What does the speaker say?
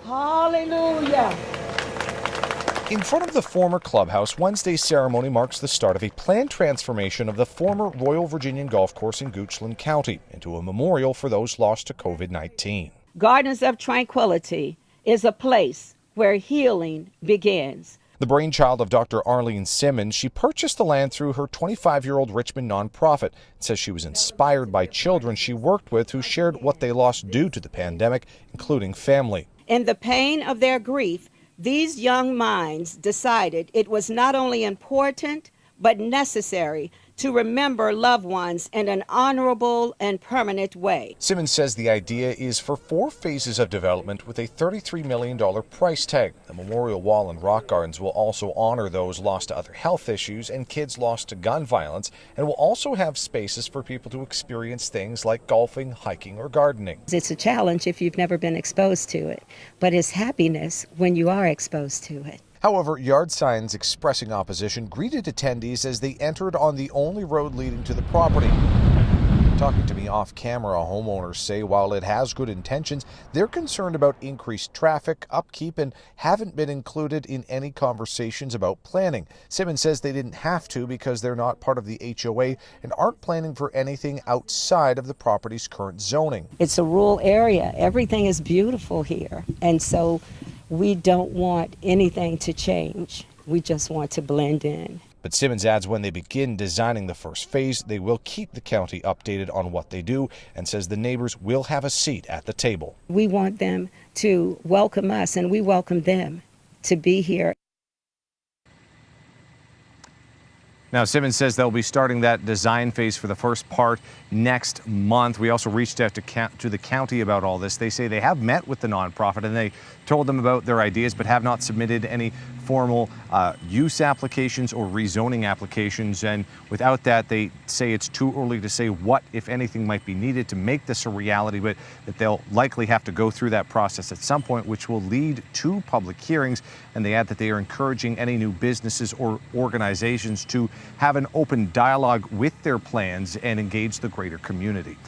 Hallelujah. In front of the former clubhouse, Wednesday's ceremony marks the start of a planned transformation of the former Royal Virginian Golf Course in Goochland County into a memorial for those lost to COVID-19. Gardens of Tranquility is a place where healing begins. The brainchild of Dr. Arlene Simmons, she purchased the land through her 25-year-old Richmond nonprofit. It says she was inspired by children she worked with who shared what they lost due to the pandemic, including family. In the pain of their grief, these young minds decided it was not only important, but necessary to remember loved ones in an honorable and permanent way. Simmons says the idea is for 4 phases of development with a $33 million price tag. The memorial wall and rock gardens will also honor those lost to other health issues and kids lost to gun violence, and will also have spaces for people to experience things like golfing, hiking, or gardening. It's a challenge if you've never been exposed to it, but it's happiness when you are exposed to it. However, yard signs expressing opposition greeted attendees as they entered on the only road leading to the property. Talking to me off camera, homeowners say while it has good intentions, they're concerned about increased traffic, upkeep, and haven't been included in any conversations about planning. Simmons says they didn't have to because they're not part of the HOA and aren't planning for anything outside of the property's current zoning. It's a rural area. Everything is beautiful here, and so we don't want anything to change. We just want to blend in. But Simmons adds when they begin designing the first phase, they will keep the county updated on what they do, and says the neighbors will have a seat at the table. We want them to welcome us, and we welcome them to be here. Now, Simmons says they'll be starting that design phase for the first part next month. We also reached out to the county about all this. They say they have met with the nonprofit and they told them about their ideas, but have not submitted any formal use applications or rezoning applications. And without that, they say it's too early to say what, if anything, might be needed to make this a reality, but that they'll likely have to go through that process at some point, which will lead to public hearings. And they add that they are encouraging any new businesses or organizations to have an open dialogue with their plans and engage the greater community.